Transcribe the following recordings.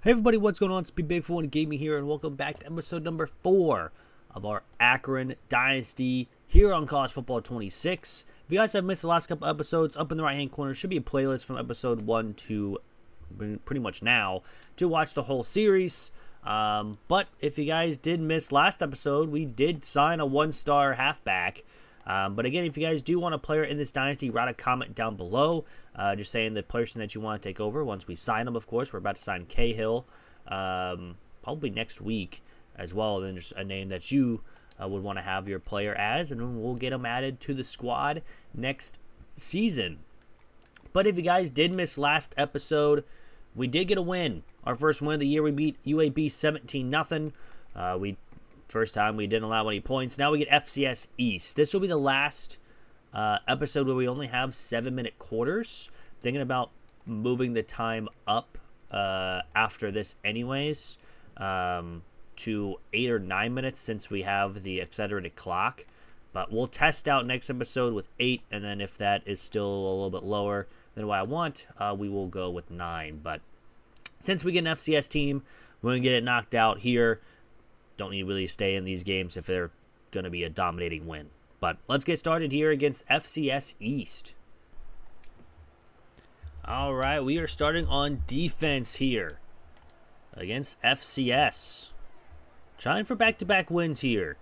Hey everybody, what's going on? It's Big4 Gaming here, and welcome back to episode number 4 of our Akron Dynasty here on College Football 26. If you guys have missed the last couple episodes, up in the right-hand corner should be a playlist from episode 1 to pretty much now to watch the whole series. But if you guys did miss last episode, we did sign a 1-star halfback. But again, if you guys do want a player in this dynasty, write a comment down below, just saying the person that you want to take over once we sign them. Of course, we're about to sign Cahill, probably next week as well. And then just a name that you would want to have your player as, and then we'll get them added to the squad next season. But if you guys did miss last episode, we did get a win. Our first win of the year, we beat UAB 17-0. First time we didn't allow any points. Now we get FCS East. This will be the last episode where we only have 7-minute quarters. Thinking about moving the time up after this anyways to 8 or 9 minutes since we have the accelerated clock. But we'll test out next episode with 8, and then if that is still a little bit lower than what I want, we will go with 9. But since we get an FCS team, we're going to get it knocked out here. Don't need to really stay in these games if they're going to be a dominating win. But let's get started here against FCS East. All right, we are starting on defense here against FCS. Trying for back-to-back wins here.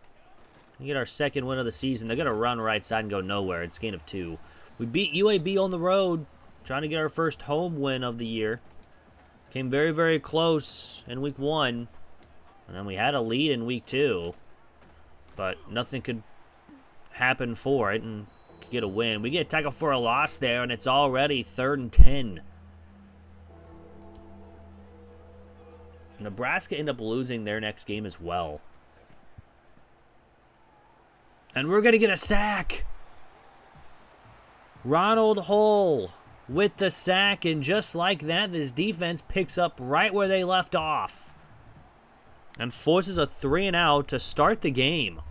We get our second win of the season. They're going to run right side and go nowhere. It's a gain of 2. We beat UAB on the road, trying to get our first home win of the year. Came very, very close in week 1. And then we had a lead in week 2, but nothing could happen for it and could get a win. We get a tackle for a loss there, and it's already 3rd and 10. Nebraska ended up losing their next game as well. And we're going to get a sack. Ronald Hull with the sack, and just like that, this defense picks up right where they left off and forces a 3-and-out to start the game.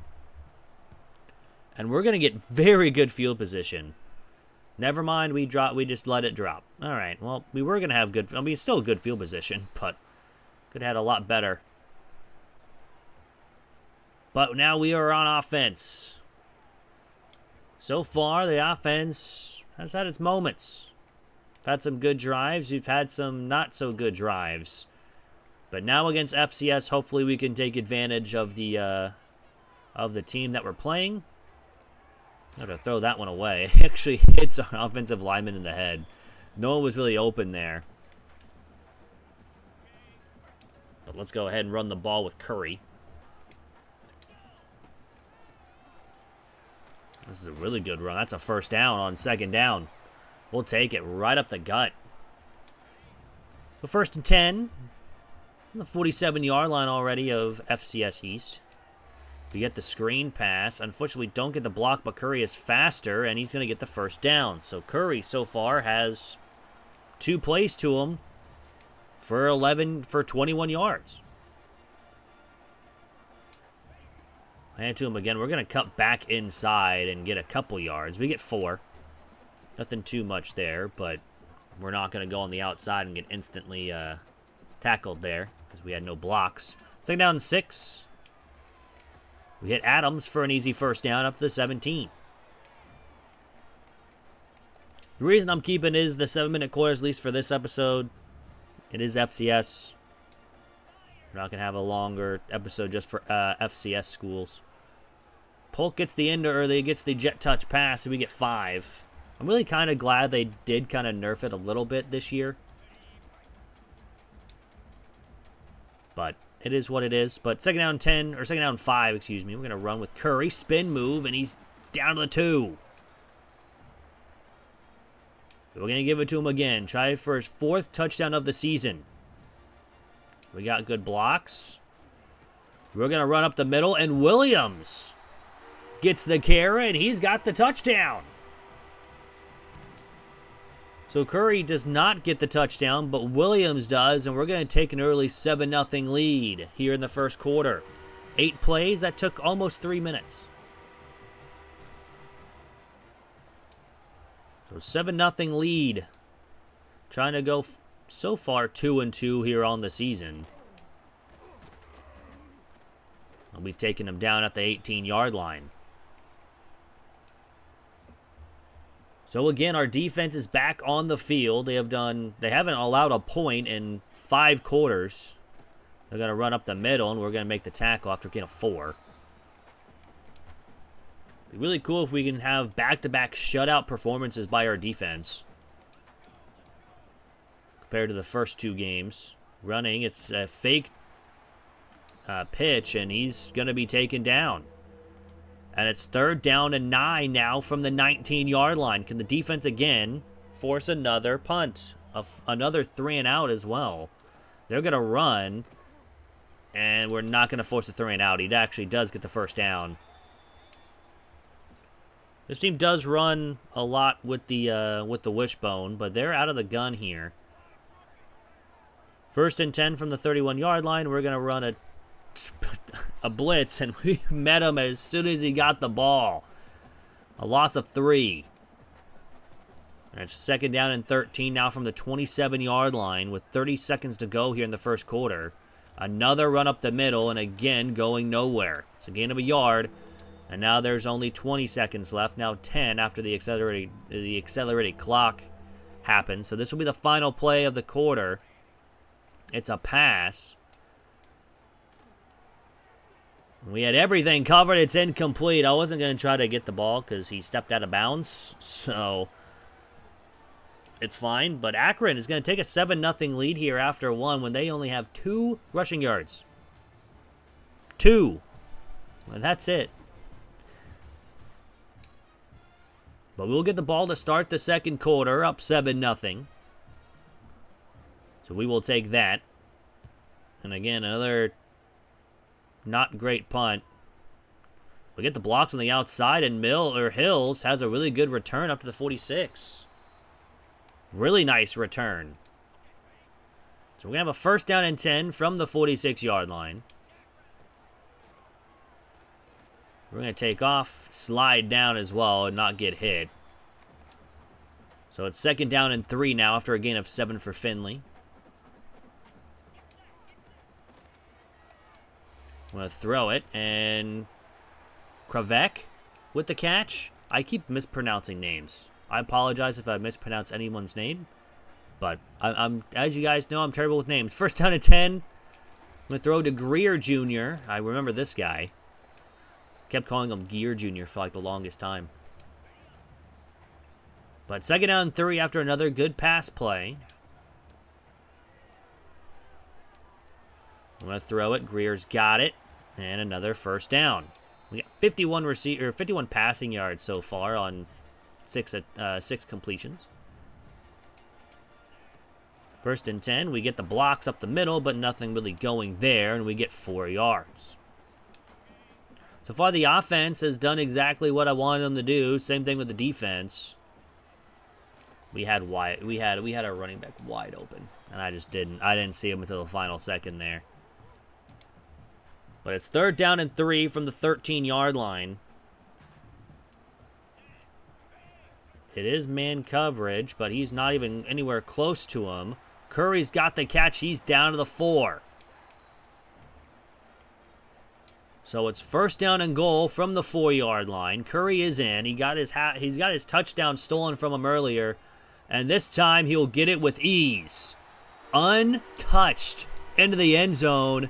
And we're going to get very good field position. Never mind, we just let it drop. All right, well, we were going to have good, it's still a good field position, but could have had a lot better. But now we are on offense. So far, the offense has had its moments. We've had some good drives. We've had some not-so-good drives. But now against FCS, hopefully we can take advantage of the team that we're playing. I'm going to throw that one away. It actually hits our offensive lineman in the head. No one was really open there. But let's go ahead and run the ball with Curry. This is a really good run. That's a first down on 2nd down. We'll take it right up the gut. So 1st and 10. The 47-yard line already of FCS East. We get the screen pass. Unfortunately, we don't get the block, but Curry is faster, and he's going to get the first down. So Curry so far has 2 plays to him for 21 yards. Hand to him again. We're going to cut back inside and get a couple yards. We get 4. Nothing too much there, but we're not going to go on the outside and get instantly tackled there because we had no blocks. 2nd down and 6. We hit Adams for an easy first down up to the 17. The reason I'm keeping is the 7-minute quarters, at least for this episode. It is FCS. We're not going to have a longer episode just for FCS schools. Polk gets the gets the jet touch pass, and we get 5. I'm really kind of glad they did kind of nerf it a little bit this year. But it is what it is. But 2nd down 10, or 2nd down 5, excuse me. We're going to run with Curry. Spin move, and he's down to the 2. We're going to give it to him again. Try for his 4th touchdown of the season. We got good blocks. We're going to run up the middle, and Williams gets the carry, and he's got the touchdown. So Curry does not get the touchdown, but Williams does, and we're going to take an early 7-0 lead here in the first quarter. 8 plays, that took almost 3 minutes. So 7-0 lead. Trying to go so far 2-2 here on the season. We've taken them down at the 18-yard line. So again, our defense is back on the field. They haven't allowed a point in 5 quarters. They're going to run up the middle, and we're going to make the tackle after getting a 4. Be really cool if we can have back-to-back shutout performances by our defense. Compared to the first 2 games. Running, it's a fake pitch, and he's going to be taken down. And it's 3rd down and 9 now from the 19-yard line. Can the defense again force another punt? Another 3 and out as well. They're going to run, and we're not going to force a 3 and out. He actually does get the first down. This team does run a lot with the wishbone, but they're out of the gun here. 1st and 10 from the 31-yard line. We're going to run a blitz, and we met him as soon as he got the ball. A loss of 3. And it's 2nd down and 13 now from the 27-yard line with 30 seconds to go here in the first quarter. Another run up the middle, and again going nowhere. It's a gain of a yard, and now there's only 20 seconds left. Now 10 after the accelerated clock happens. So this will be the final play of the quarter. It's a pass. We had everything covered. It's incomplete. I wasn't going to try to get the ball because he stepped out of bounds. So it's fine. But Akron is going to take a 7-0 lead here after 1 when they only have 2 rushing yards. 2. And that's it. But we'll get the ball to start the second quarter, up 7-0. So we will take that. And again, another not great punt. We get the blocks on the outside, and Hills has a really good return up to the 46. Really nice return. So we're going to have a 1st down and 10 from the 46-yard line. We're going to take off, slide down as well, and not get hit. So it's 2nd down and 3 now after a gain of 7 for Finley. I'm going to throw it, and Kravek with the catch. I keep mispronouncing names. I apologize if I mispronounce anyone's name, but I'm as you guys know, I'm terrible with names. 1st down and 10. I'm going to throw to Greer Jr. I remember this guy. Kept calling him Gear Jr. for like the longest time. But 2nd down and 3 after another good pass play. I'm going to throw it. Greer's got it. And another 1st down. We got 51 passing yards so far on 6 completions. 1st and 10. We get the blocks up the middle, but nothing really going there, and we get 4 yards. So far, the offense has done exactly what I wanted them to do. Same thing with the defense. We had our running back wide open, and I didn't see him until the final second there. But it's 3rd down and 3 from the 13-yard line. It is man coverage, but he's not even anywhere close to him. Curry's got the catch. He's down to the 4. So it's 1st down and goal from the 4-yard line. Curry is in. He's got his touchdown stolen from him earlier, and this time he'll get it with ease. Untouched into the end zone.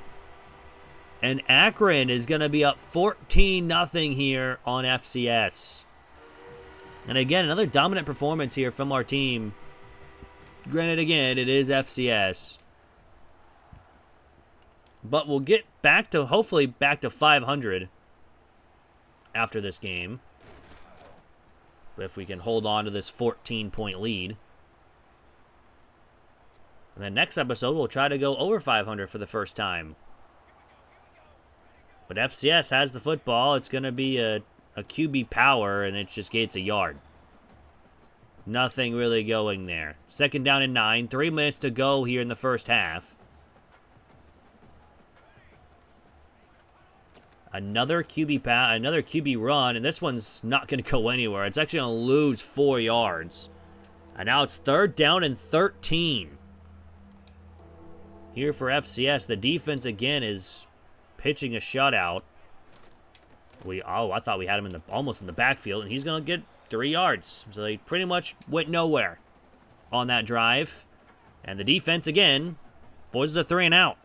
And Akron is going to be up 14-0 here on FCS. And again, another dominant performance here from our team. Granted, again, it is FCS. But we'll get back to, hopefully, back to 500 after this game. But if we can hold on to this 14-point lead. And then next episode, we'll try to go over 500 for the first time. But FCS has the football. It's going to be a QB power, and it just gains a yard. Nothing really going there. 2nd down and 9. 3 minutes to go here in the first half. Another QB run, and this one's not going to go anywhere. It's actually going to lose 4 yards. And now it's 3rd down and 13. here for FCS. The defense, again, is pitching a shutout. I thought we had him almost in the backfield, and he's going to get 3 yards. So they pretty much went nowhere on that drive. And the defense, again, forces a 3-and-out.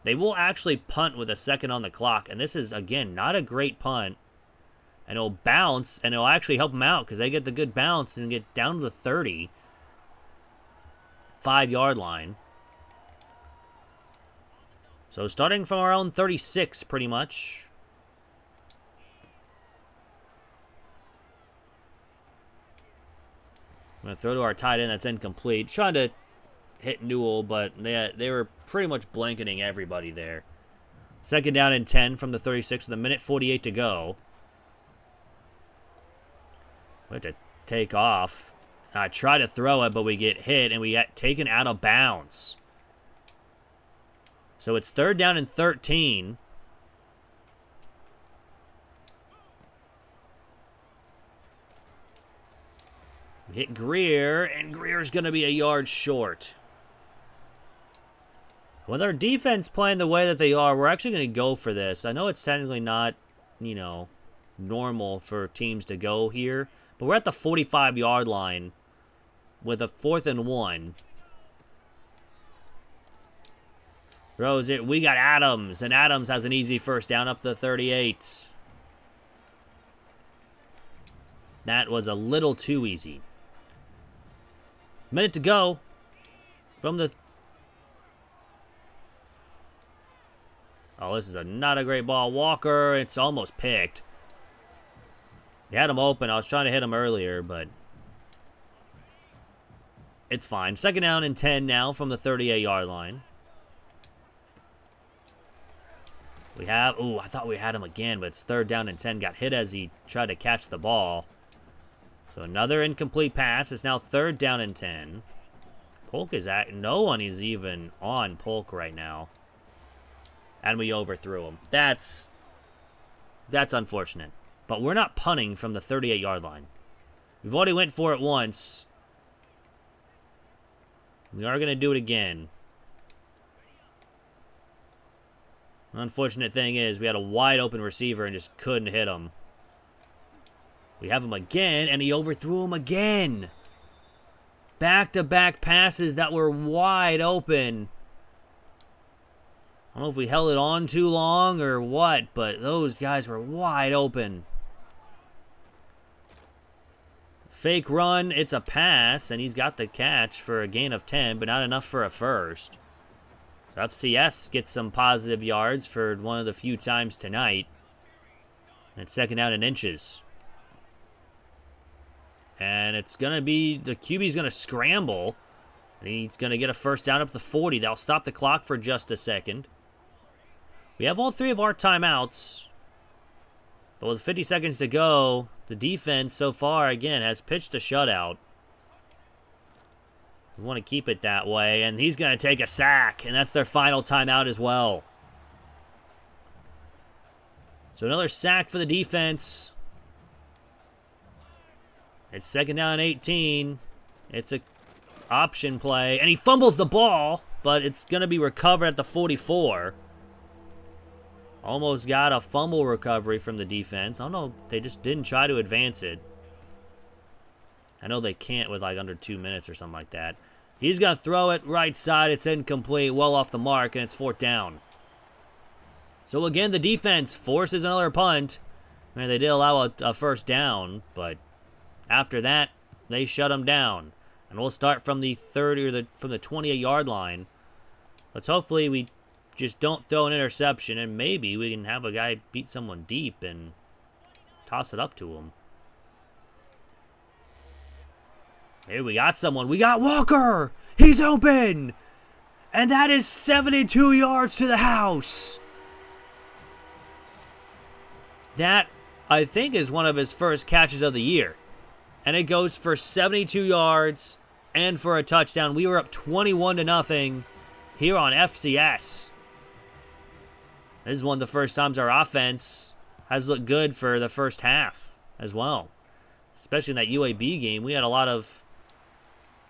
They will actually punt with a second on the clock, and this is, again, not a great punt. And it'll bounce, and it'll actually help them out because they get the good bounce and get down to the 30. 5-yard line. So starting from our own 36, pretty much. I'm going to throw to our tight end. That's incomplete. Trying to hit Newell, but they were pretty much blanketing everybody there. Second down and 10 from the 36 with a minute 48 to go. We have to take off. I try to throw it, but we get hit, and we get taken out of bounds. So it's third down and 13. We hit Greer, and Greer's going to be a yard short. With our defense playing the way that they are, we're actually going to go for this. I know it's technically not, normal for teams to go here, but we're at the 45-yard line with a 4th and 1. Throws it. We got Adams, and Adams has an easy first down up the 38. That was a little too easy. Minute to go from the... Oh, this is not a great ball. Walker, it's almost picked. He had him open. I was trying to hit him earlier, but it's fine. Second down and 10 now from the 38-yard line. We have... Ooh, I thought we had him again, but it's third down and 10. Got hit as he tried to catch the ball. So another incomplete pass. It's now third down and 10. Polk is at... No one is even on Polk right now. And we overthrew him. That's unfortunate. But we're not punting from the 38-yard line. We've already went for it once. We are going to do it again. The unfortunate thing is we had a wide open receiver and just couldn't hit him. We have him again, and he overthrew him again. Back-to-back passes that were wide open. I don't know if we held it on too long or what, but those guys were wide open. Fake run, it's a pass, and he's got the catch for a gain of 10, but not enough for a first. So FCS gets some positive yards for one of the few times tonight. And second down and inches. And it's going to be, the QB's going to scramble. And he's going to get a first down up to 40. That'll stop the clock for just a second. We have all 3 of our timeouts. But with 50 seconds to go, the defense so far, again, has pitched a shutout. We want to keep it that way. And he's going to take a sack. And that's their final timeout as well. So another sack for the defense. It's second down and 18. It's a option play. And he fumbles the ball, but it's going to be recovered at the 44. Almost got a fumble recovery from the defense. I don't know. They just didn't try to advance it. I know they can't with like under 2 minutes or something like that. He's going to throw it right side. It's incomplete. Well off the mark, and it's 4th down. So again, the defense forces another punt. I mean, they did allow a first down, but after that, they shut them down. And we'll start from the 30 or from the 28-yard line. Let's hopefully we just don't throw an interception, and maybe we can have a guy beat someone deep and toss it up to him. Here we got someone. We got Walker. He's open. And that is 72 yards to the house. That, I think, is one of his first catches of the year. And it goes for 72 yards and for a touchdown. We were up 21-0 here on FCS. This is one of the first times our offense has looked good for the first half as well. Especially in that UAB game. We had a lot of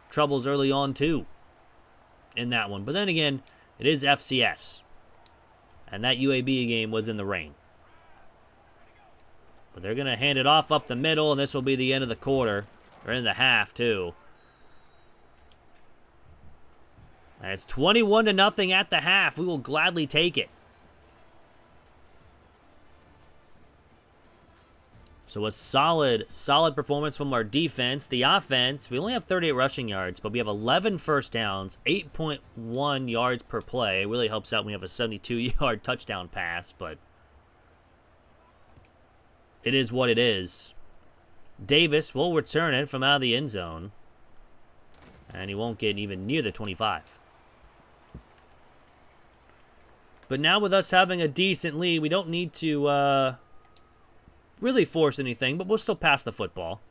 troubles early on too. in that one. But then again, it is FCS. And that UAB game was in the rain. But they're going to hand it off up the middle, and this will be the end of the quarter. Or in the half, too. And it's 21-0 at the half. We will gladly take it. So a solid performance from our defense. The offense, we only have 38 rushing yards, but we have 11 first downs, 8.1 yards per play. It really helps out when we have a 72-yard touchdown pass, but it is what it is. Davis will return it from out of the end zone, and he won't get even near the 25. But now with us having a decent lead, we don't need to really force anything, but we'll still pass the football.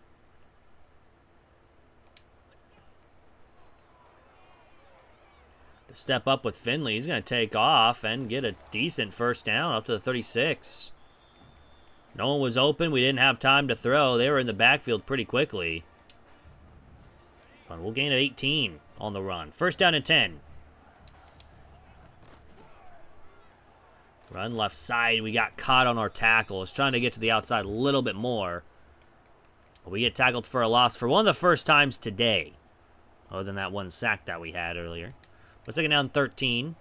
To step up with Finley, he's going to take off and get a decent first down up to the 36. No one was open. We didn't have time to throw. They were in the backfield pretty quickly. But we'll gain 18 on the run. First down and 10. Run left side. We got caught on our tackles. Trying to get to the outside a little bit more. But we get tackled for a loss for one of the first times today. Other than that one sack that we had earlier. But second down 13.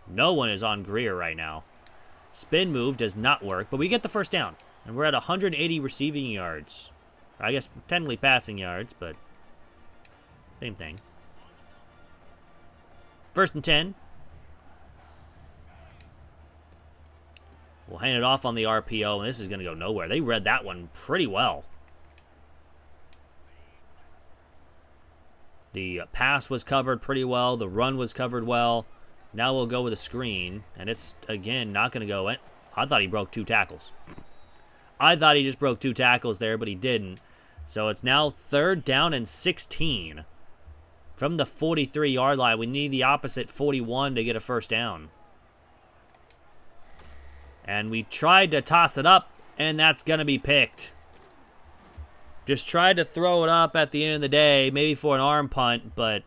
No one is on Greer right now. Spin move does not work, but we get the first down. And we're at 180 receiving yards. I guess technically passing yards, but same thing. First and 10. We'll hand it off on the RPO, and this is going to go nowhere. They read that one pretty well. The pass was covered pretty well. The run was covered well. Now we'll go with a screen, and it's, again, not going to go in. I thought he broke 2 tackles. I thought he just broke 2 tackles there, but he didn't. So it's now third down and 16. From the 43-yard line, we need the opposite 41 to get a first down. And we tried to toss it up, and that's going to be picked. Just tried to throw it up at the end of the day, maybe for an arm punt, but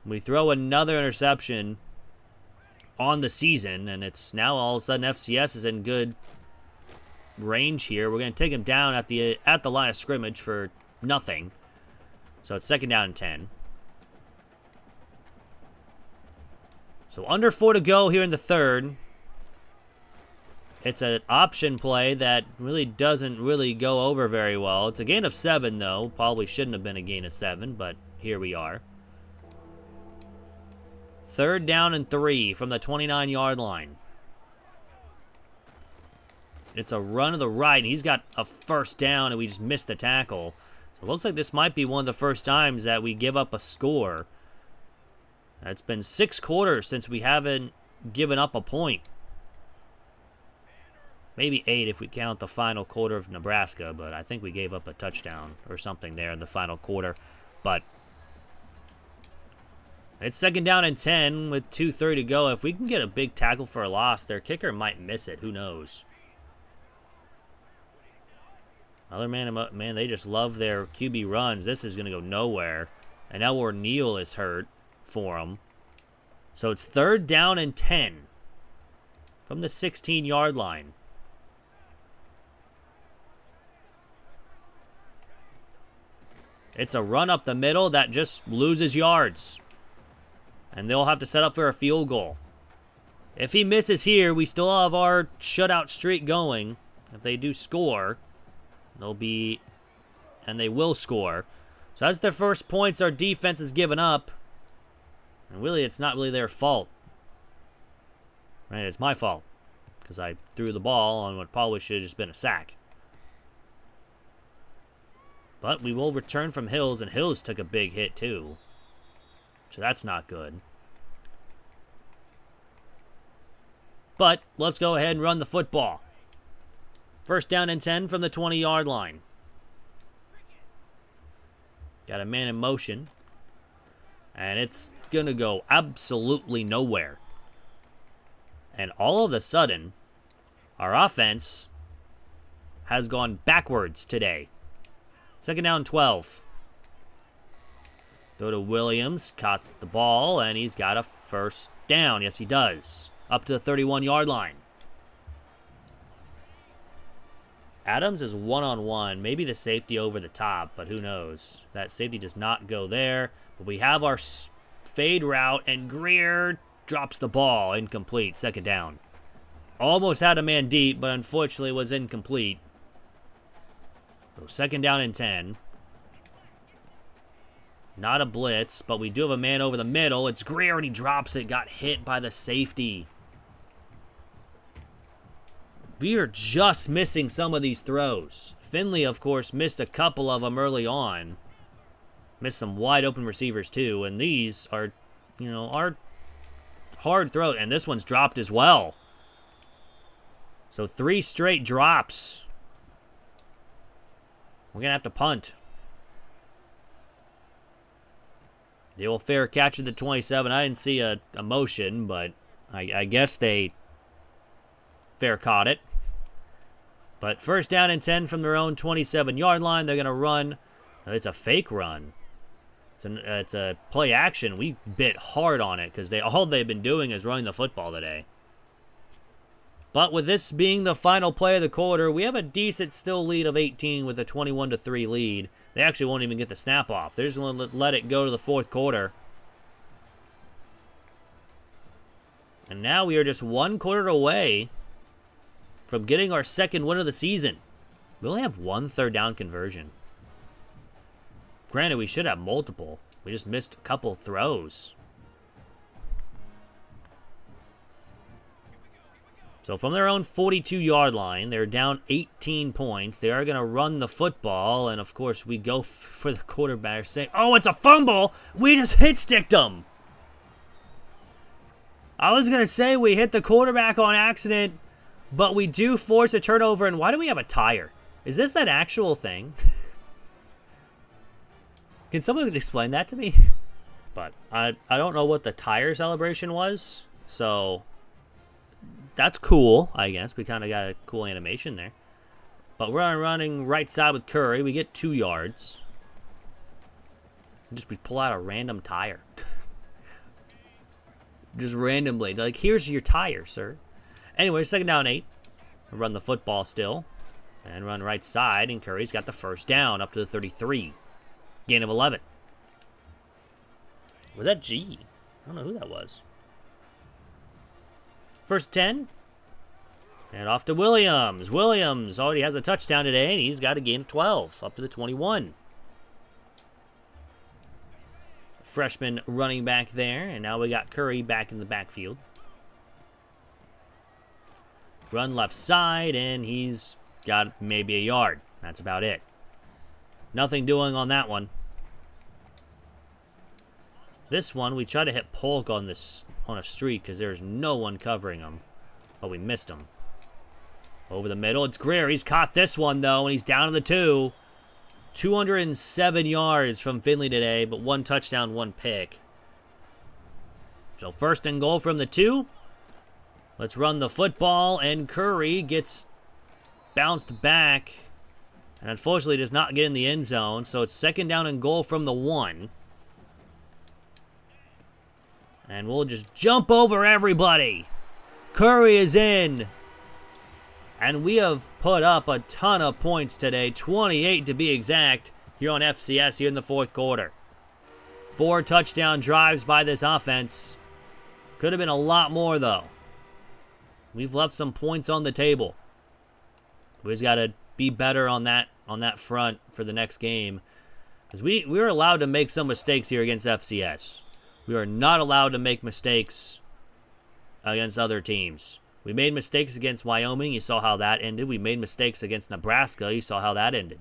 we throw another interception on the season, and it's now all of a sudden FCS is in good range here. We're going to take him down at the line of scrimmage for nothing. So it's second down and 10. So under 4 to go here in the third. It's an option play that really doesn't really go over very well. It's a gain of 7, though. Probably shouldn't have been a gain of 7, but here we are. Third down and 3 from the 29-yard line. It's a run to the right, and he's got a first down, and we just missed the tackle. So it looks like this might be one of the first times that we give up a score. It's been 6 quarters since we haven't given up a point. Maybe 8 if we count the final quarter of Nebraska, but I think we gave up a touchdown or something there in the final quarter. But it's second down and 10 with 2:30 to go. If we can get a big tackle for a loss, their kicker might miss it. Who knows? Other man, they just love their QB runs. This is going to go nowhere. And now O'Neal is hurt for them. So it's third down and 10 from the 16-yard line. It's a run up the middle that just loses yards. And they'll have to set up for a field goal. If he misses here, we still have our shutout streak going. If they do score, they'll be, and they will score. So that's their first points our defense has given up. And really, it's not really their fault. Right? It's my fault. Because I threw the ball on what probably should have just been a sack. But we will return from Hills, and Hills took a big hit too. So that's not good. But let's go ahead and run the football. First down and 10 from the 20-yard line. Got a man in motion. And it's going to go absolutely nowhere. And all of a sudden, our offense has gone backwards today. Second down 12. Throw to Williams, caught the ball, and he's got a first down. Yes, he does. Up to the 31-yard line. Adams is one-on-one. Maybe the safety over the top, but who knows? That safety does not go there. But we have our fade route, and Greer drops the ball. Incomplete. Second down. Almost had a man deep, but unfortunately was incomplete. So second down and 10. Not a blitz, but we do have a man over the middle. It's Greer, and he drops it. Got hit by the safety. We are just missing some of these throws. Finley, of course, missed a couple of them early on. Missed some wide open receivers, too. And these are, are hard throws. And this one's dropped as well. So 3 straight drops. We're going to have to punt. The old fair catch at the 27. I didn't see a motion, but I guess they fair caught it. But first down and 10 from their own 27-yard line. They're going to run. It's a fake run. It's a play action. We bit hard on it because all they've been doing is running the football today. But with this being the final play of the quarter, we have a decent still lead of 18 with a 21-3 lead. They actually won't even get the snap off. They're just going to let it go to the fourth quarter. And now we are just 1 quarter away from getting our second win of the season. We only have 1 third down conversion. Granted, we should have multiple. We just missed a couple throws. So from their own 42-yard line, they're down 18 points. They are going to run the football, and of course we go for the quarterback saying, "Oh, it's a fumble! We just hit-sticked them!" I was going to say we hit the quarterback on accident, but we do force a turnover, and why do we have a tire? Is this an actual thing? Can someone explain that to me? But I don't know what the tire celebration was, so that's cool, I guess. We kind of got a cool animation there. But we're running right side with Curry. We get 2 yards. We pull out a random tire. Just randomly. Like, here's your tire, sir. Anyway, second down 8. We run the football still. And run right side, and Curry's got the first down up to the 33. Gain of 11. Was that G? I don't know who that was. First 10. And off to Williams. Williams already has a touchdown today, and he's got a gain of 12 up to the 21. Freshman running back there, and now we got Curry back in the backfield. Run left side, and he's got maybe a yard. That's about it. Nothing doing on that one. This one, we try to hit Polk on a streak because there's no one covering him. But we missed him. Over the middle, it's Greer. He's caught this one, though, and he's down to the 2. 207 yards from Finley today, but 1 touchdown, 1 pick. So first and goal from the 2. Let's run the football, and Curry gets bounced back. And unfortunately does not get in the end zone, so it's second down and goal from the 1. And we'll just jump over everybody. Curry is in. And we have put up a ton of points today, 28 to be exact, here on FCS here in the fourth quarter. 4 touchdown drives by this offense. Could have been a lot more, though. We've left some points on the table. We just got to be better on that front for the next game. Because we were allowed to make some mistakes here against FCS. We are not allowed to make mistakes against other teams. We made mistakes against Wyoming. You saw how that ended. We made mistakes against Nebraska. You saw how that ended.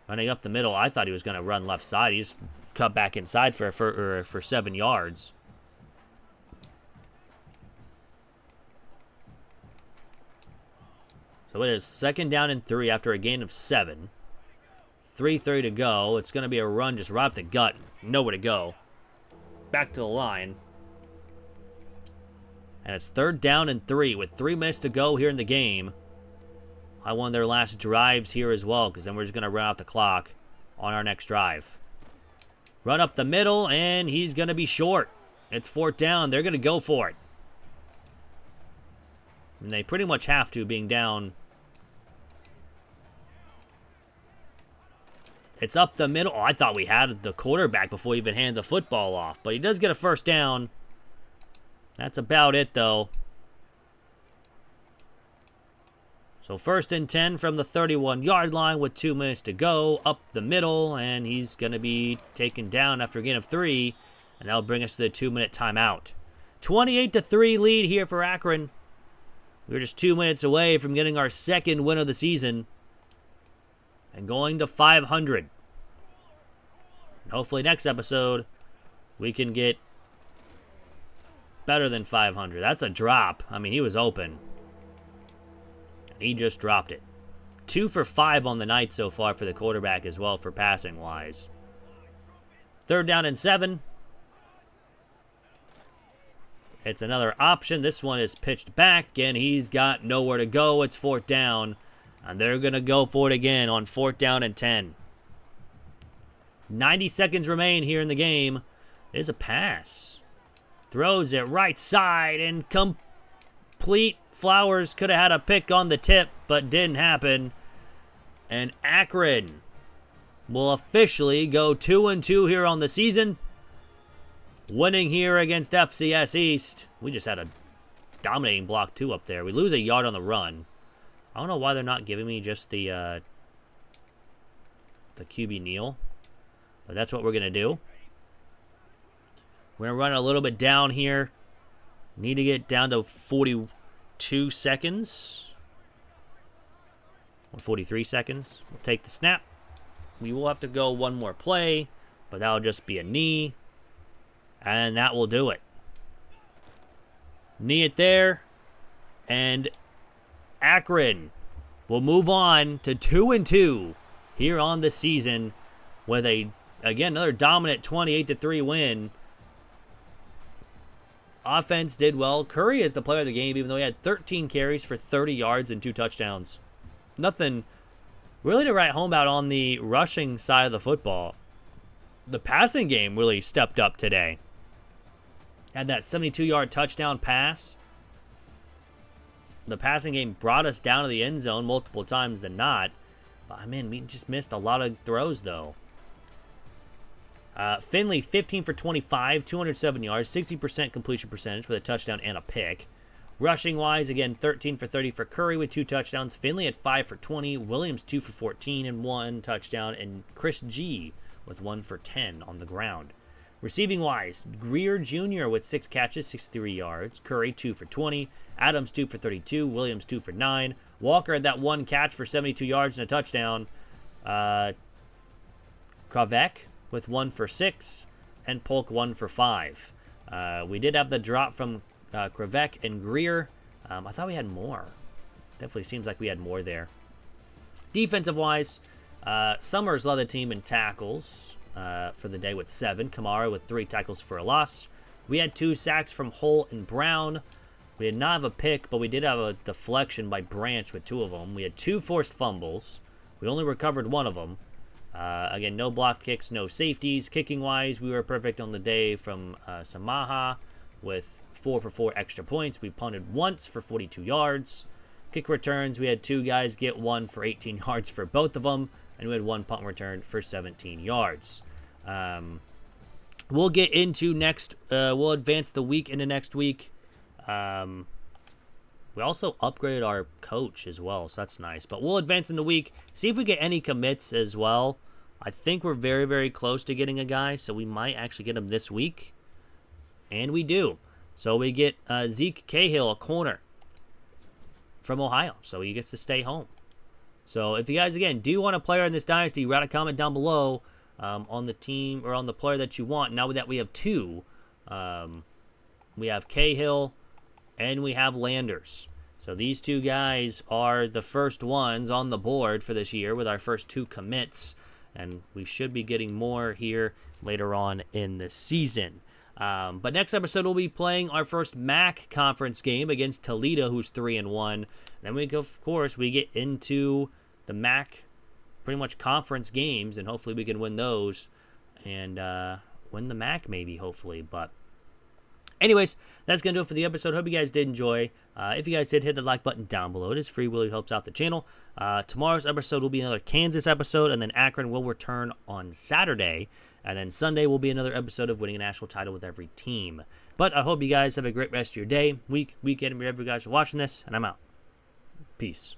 Running up the middle, I thought he was going to run left side. He just cut back inside for 7 yards. So it is second down and 3 after a gain of 7. 3:30 to go. It's going to be a run just right up the gut. Nowhere to go. Back to the line. And it's third down and 3 with 3 minutes to go here in the game. I won their last drives here as well because then we're just going to run out the clock on our next drive. Run up the middle, and he's going to be short. It's 4th down. They're going to go for it. And they pretty much have to, being down. It's up the middle. Oh, I thought we had the quarterback before he even handed the football off. But he does get a 1st down. That's about it, though. So 1st and 10 from the 31-yard line with 2 minutes to go. Up the middle, and he's going to be taken down after a gain of 3. And that'll bring us to the 2-minute timeout. 28-3 lead here for Akron. We're just 2 minutes away from getting our 2nd win of the season. And going to 500. And hopefully next episode, we can get better than 500. That's a drop. I mean, he was open. And he just dropped it. 2 for 5 on the night so far for the quarterback as well for passing-wise. 3rd down and 7. It's another option. This one is pitched back, and he's got nowhere to go. It's 4th down, and they're going to go for it again on 4th down and 10. 90 seconds remain here in the game. It is a pass. Throws it right side, and complete. Flowers could have had a pick on the tip, but didn't happen. And Akron will officially go 2-2 here on the season. Winning here against FCS East. We just had a dominating block, too, up there. We lose a yard on the run. I don't know why they're not giving me just the QB kneel. But that's what we're going to do. We're going to run a little bit down here. Need to get down to 42 seconds. Or 43 seconds. We'll take the snap. We will have to go one more play. But that'll just be a knee. And that will do it. Knee it there. And Akron will move on to 2-2 here on the season with again, another dominant 28-3 win. Offense did well. Curry is the player of the game, even though he had 13 carries for 30 yards and 2 touchdowns. Nothing really to write home about on the rushing side of the football. The passing game really stepped up today. Had that 72-yard touchdown pass. The passing game brought us down to the end zone multiple times than not. But, I mean, we just missed a lot of throws, though. Finley, 15 for 25, 207 yards, 60% completion percentage with a touchdown and a pick. Rushing-wise, again, 13 for 30 for Curry with 2 touchdowns. Finley at 5 for 20. Williams, 2 for 14 and 1 touchdown. And Chris G with 1 for 10 on the ground. Receiving-wise, Greer Jr. with 6 catches, 63 yards. Curry, 2 for 20. Adams, 2 for 32. Williams, 2 for 9. Walker had that 1 catch for 72 yards and a touchdown. Kravek with 1 for 6. And Polk, 1 for 5. We did have the drop from Kravek and Greer. I thought we had more. Definitely seems like we had more there. Defensive-wise, Summers led the team in tackles for the day with 7. Kamara with 3 tackles for a loss. We had 2 sacks from Holt and Brown. We did not have a pick, but we did have a deflection by Branch with 2 of them. We had 2 forced fumbles. We only recovered 1 of them. Again, no block kicks, no safeties. Kicking-wise, we were perfect on the day from Samaha with 4 for 4 extra points. We punted once for 42 yards. Kick returns, we had 2 guys get 1 for 18 yards for both of them. And we had 1 punt return for 17 yards. We'll get into next. We'll advance the week into next week. We also upgraded our coach as well, so that's nice. But we'll advance in the week. See if we get any commits as well. I think we're very, very close to getting a guy, so we might actually get him this week. And we do. So we get Zeke Cahill, a corner from Ohio. So he gets to stay home. So if you guys, again, do want a player in this dynasty, write a comment down below on the team or on the player that you want. Now that we have 2, we have Cahill and we have Landers. So these 2 guys are the first ones on the board for this year with our first 2 commits. And we should be getting more here later on in the season. But next episode, we'll be playing our first MAC conference game against Toledo, who's 3-1. Then we go, of course, we get into the MAC pretty much conference games, and hopefully we can win those and win the MAC maybe, hopefully. But anyways, that's going to do it for the episode. Hope you guys did enjoy. If you guys did, hit the like button down below. It is free, really helps out the channel. Tomorrow's episode will be another Kansas episode, and then Akron will return on Saturday. And then Sunday will be another episode of winning a national title with every team. But I hope you guys have a great rest of your day, week, weekend, wherever you guys are watching this, and I'm out. Peace.